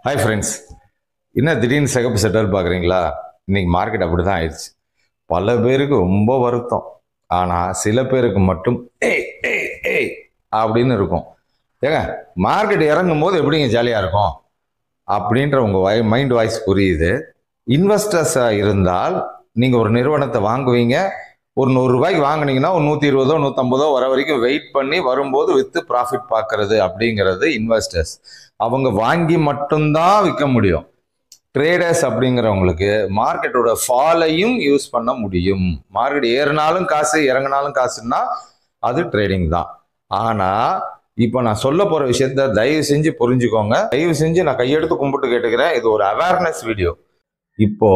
Hi friends, என்ன திடீர்னு செகப்பு செட்டல் பார்க்குறீங்களா? இன்னைக்கு மார்க்கெட் அப்படி தான் ஆயிடுச்சு. பல பேருக்கு ரொம்ப வருத்தம். ஆனால் சில பேருக்கு மட்டும் ஏய் ஏய் ஏய் அப்படின்னு இருக்கும். ஏங்க, மார்க்கெட் இறங்கும் போது எப்படிங்க ஜாலியாக இருக்கும் அப்படின்ற உங்கள் மைண்ட் வாய்ஸ் புரியுது. இன்வெஸ்டர்ஸாக இருந்தால் நீங்கள் ஒரு நிறுவனத்தை வாங்குவீங்க. ஒரு 100 ரூபாய்க்கு வாங்கினீங்கன்னா ஒரு 120 150 வர வரைக்கும் வெயிட் பண்ணி வரும்போது வித்து ப்ராஃபிட் பார்க்கறது அப்படிங்கிறது இன்வெஸ்டர்ஸ். அவங்க வாங்கி மட்டும்தான் விற்க முடியும். ட்ரேடர்ஸ் அப்படிங்கிறவங்களுக்கு மார்க்கெட்டோட ஃபாலையும் யூஸ் பண்ண முடியும். மார்க்கெட் ஏறினாலும் காசு, இறங்கினாலும் காசுன்னா அது ட்ரேடிங் தான். ஆனால் இப்போ நான் சொல்ல போகிற விஷயத்த தயவு செஞ்சு புரிஞ்சுக்கோங்க. தயவு செஞ்சு நான் கையெடுத்து கும்பிட்டு கேட்டுக்கிறேன். இது ஒரு அவேர்னஸ் வீடியோ. இப்போ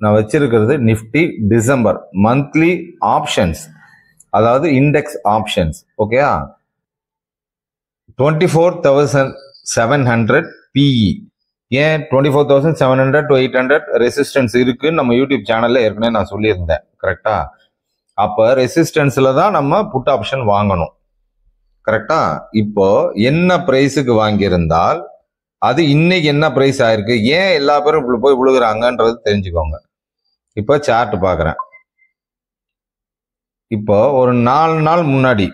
நான் வச்சிருக்கிறது நிஃப்டி டிசம்பர் மந்த்லி ஆப்ஷன்ஸ், அதாவது இண்டெக்ஸ் ஆப்ஷன்ஸ். ஓகேயா? 24,700 பிஇ. ஏன் 24,700 to 800 ரெசிஸ்டன்ஸ் இருக்குன்னு நம்ம யூடியூப் சேனல்ல ஏற்கனவே நான் சொல்லியிருந்தேன். கரெக்டா? அப்போ ரெசிஸ்டன்ஸ்ல தான் நம்ம புட் ஆப்ஷன் வாங்கணும். கரெக்டா? இப்போ என்ன பிரைஸுக்கு வாங்கியிருந்தால் அது இன்னைக்கு என்ன பிரைஸ் ஆயிருக்கு, ஏன் எல்லா பேரும் போய் விழுகுறாங்கன்றது தெரிஞ்சுக்கோங்க. இப்போ சார்ட் பார்க்குறேன். இப்போ ஒரு 4 நாள் முன்னாடி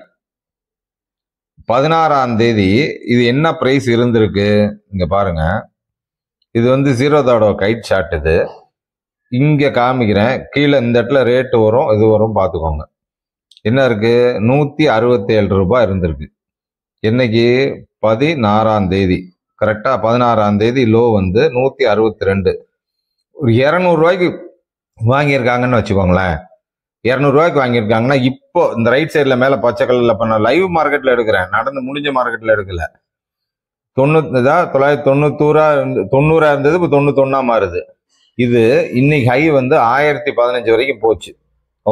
16ஆம் தேதி இது என்ன பிரைஸ் இருந்திருக்கு இங்க பாருங்க. இது வந்து ஜீரோதாவோட கைட் சார்ட். இது இங்க காமிக்கிறேன். கீழே இந்த இடத்துல ரேட்டு வரும், இது வரும், பார்த்துக்கோங்க. என்ன இருக்கு? 167 ரூபாய் இருந்திருக்கு. என்னைக்கு? 16ஆம் தேதி. கரெக்டா? 16ஆம் தேதி லோ வந்து 162. ஒரு 200 ரூபாய்க்கு வாங்கியிருக்காங்கன்னு வச்சுக்கோங்களேன். 200 ரூபாய்க்கு வாங்கியிருக்காங்கன்னா இப்போ இந்த ரைட் சைடில் மேலே பச்சை கலரில் பண்ண லைவ் மார்க்கெட்டில் எடுக்கிறேன், நடந்து முடிஞ்ச மார்க்கெட்டில் எடுக்கல. 90 இருந்தது, இப்போ 91 மாறுது. இது இன்னைக்கு ஹை வந்து 1015 வரைக்கும் போச்சு.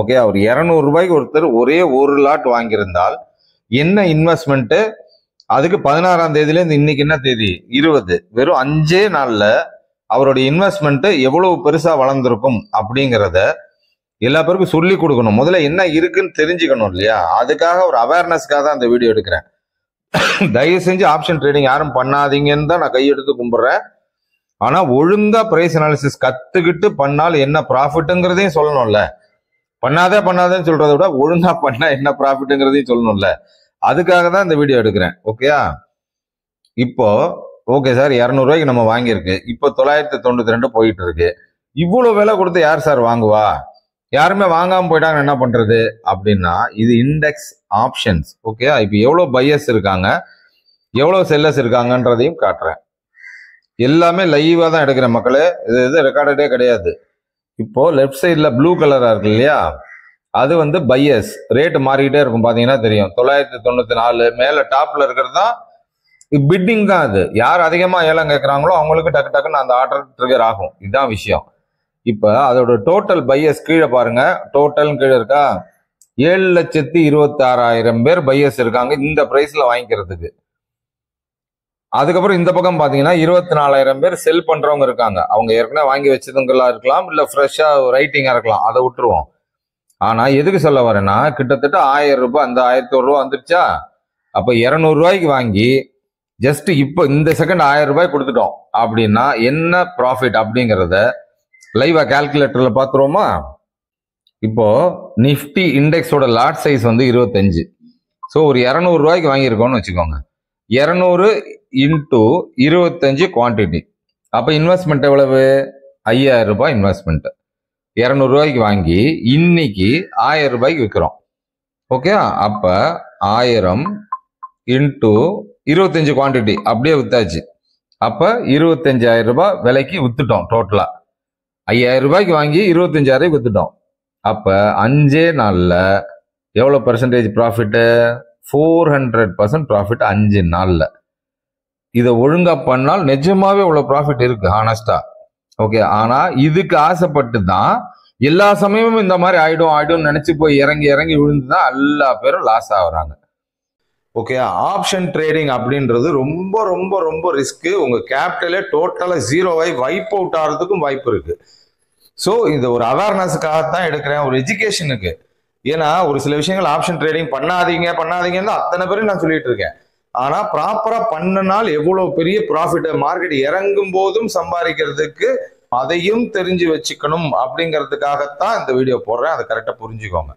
ஓகே, அவர் 200 ரூபாய்க்கு ஒருத்தர் ஒரே ஒரு லாட் வாங்கியிருந்தால் என்ன இன்வெஸ்ட்மெண்ட்டு? அதுக்கு 16ஆம் தேதியிலேருந்து இன்னைக்கு என்ன தேதி? 20. வெறும் 5 நாளில் அவருடைய இன்வெஸ்ட்மெண்ட் எவ்வளவு பெருசா வளர்ந்துருக்கும் அப்படிங்கிறத எல்லா பேருக்கும் சொல்லி கொடுக்கணும். முதல்ல என்ன இருக்குன்னு தெரிஞ்சுக்கணும் இல்லையா? அதுக்காக ஒரு அவேர்னஸ்க்காக தான் அந்த வீடியோ எடுக்கிறேன். தயவு செஞ்சு ஆப்ஷன் ட்ரேடிங் யாரும் பண்ணாதீங்கன்னு தான் நான் கையெடுத்து கும்பிடுறேன். ஆனா ஒழுங்கா பிரைஸ் அனாலிசிஸ் கத்துக்கிட்டு பண்ணால் என்ன ப்ராஃபிட்டுங்கிறதையும் சொல்லணும்ல. பண்ணாதேன்னு சொல்றதை விட ஒழுங்கா பண்ணா என்ன ப்ராஃபிட்டுங்கிறதையும் சொல்லணும்ல. அதுக்காக தான் இந்த வீடியோ எடுக்கிறேன். ஓகேயா? இப்போ ஓகே சார், 200 ரூபாய்க்கு நம்ம வாங்கியிருக்கு, இப்போ 992 போயிட்டு இருக்கு. இவ்வளவு விலை கொடுத்து யார் சார் வாங்குவா? யாருமே வாங்காம போயிட்டாங்க, என்ன பண்றது அப்படின்னா இது இண்டெக்ஸ் ஆப்ஷன்ஸ். ஓகேயா? இப்போ எவ்வளவு பையர்ஸ் இருக்காங்க, எவ்வளவு செல்லர்ஸ் இருக்காங்கன்றதையும் காட்டுறேன். எல்லாமே லைவா தான் எடுக்கிறேன் மக்களே. இது ரெக்கார்டடே கிடையாது. இப்போ லெஃப்ட் சைட்ல ப்ளூ கலரா இருக்கு இல்லையா? அது வந்து பையர்ஸ். ரேட் மாறிக்கிட்டே இருக்கும், பாத்தீங்கன்னா தெரியும். 994 மேல டாப்ல இருக்கிறது தான் பிட்டிங் தான். அது யார் அதிகமா ஏலம் கேட்கறாங்களோ அவங்களுக்கு டக்கு டக்குன்னு அந்த ஆர்டர் ட்ரிகர் ஆகும். இதுதான் விஷயம். இப்ப அதோட டோட்டல் பையர்ஸ் கீழே பாருங்க. டோட்டல் கீழே இருக்கா? 7,26,000 பேர் பையர்ஸ் இருக்காங்க இந்த பிரைஸ்ல வாங்கிக்கிறதுக்கு. அதுக்கப்புறம் இந்த பக்கம் பாத்தீங்கன்னா 24,000 பேர் செல் பண்றவங்க இருக்காங்க. அவங்க ஏற்கனவே வாங்கி வச்சதுங்களா இருக்கலாம், இல்ல ஃப்ரெஷ்ஷா ரைட்டிங்கா இருக்கலாம். அதை விட்டுருவோம். ஆனா எதுக்கு சொல்ல வரேன்னா, கிட்டத்தட்ட 1000 ரூபாய், அந்த 1001 ரூபாய் வந்துருச்சா? அப்ப 200 ரூபாய்க்கு வாங்கி ஜஸ்ட் இப்போ இந்த செகண்ட் 1000 ரூபாய் கொடுத்துட்டோம் அப்படின்னா என்ன ப்ராஃபிட் அப்படிங்கிறத லைவா கால்குலேட்டர்ல பாத்துருவோமா? இப்போ நிஃப்டி இண்டெக்ஸோட லாட் சைஸ் வந்து 25. ஸோ ஒரு 200 ரூபாய்க்கு வாங்கியிருக்கோம்னு வச்சுக்கோங்க. 200 இன்டூ 25 குவான்டிட்டி. அப்ப இன்வெஸ்ட்மெண்ட் எவ்வளவு? 5000 ரூபாய் இன்வெஸ்ட்மெண்ட். 200 ரூபாய்க்கு வாங்கி இன்னைக்கு 1000 ரூபாய்க்கு விற்கிறோம். ஓகே, அப்ப 1000 இன்டூ 25 குவான்டிட்டி அப்படியே வித்தாச்சு. அப்ப 25,000 ரூபாய் விலைக்கு வித்துட்டோம். டோட்டலா 5000 ரூபாய்க்கு வாங்கி 25,000 வித்துட்டோம். அப்ப 5 நாள்ல எவ்வளவு பெர்சன்டேஜ் ப்ராஃபிட்? 400% ப்ராஃபிட் 5 நாள்ல. இதை ஒழுங்கா பண்ணால் நிஜமாவே இவ்வளவு ப்ராஃபிட் இருக்கு, ஹானஸ்டா. ஓகே, ஆனா இதுக்கு ஆசைப்பட்டு தான் எல்லா சமயமும் இந்த மாதிரி ஆயிடும் நினைச்சு போய் இறங்கி விழுந்துதான் எல்லா பேரும் லாஸ் ஆகுறாங்க. ஓகே, ஆப்ஷன் ட்ரேடிங் அப்படின்றது ரொம்ப ரொம்ப ரொம்ப ரிஸ்க். உங்க கேபிட்டலே டோட்டலா ஜீரோவாய் வைப் அவுட் ஆகிறதுக்கும் வாய்ப்பு இருக்கு. ஸோ இது ஒரு அவேர்னஸுக்காகத்தான் எடுக்கிறேன், ஒரு எஜுகேஷனுக்கு. ஏன்னா ஒரு சில விஷயங்கள் ஆப்ஷன் ட்ரேடிங் பண்ணாதீங்கன்னு அத்தனை பேரும் நான் சொல்லிட்டு இருக்கேன். ஆனா ப்ராப்பரா பண்ணனால் எவ்வளவு பெரிய ப்ராஃபிட், மார்க்கெட் இறங்கும் போதும் சம்பாதிக்கிறதுக்கு அதையும் தெரிஞ்சு வச்சுக்கணும் அப்படிங்கிறதுக்காகத்தான் இந்த வீடியோ போடுறேன். அதை கரெக்டா புரிஞ்சுக்கோங்க.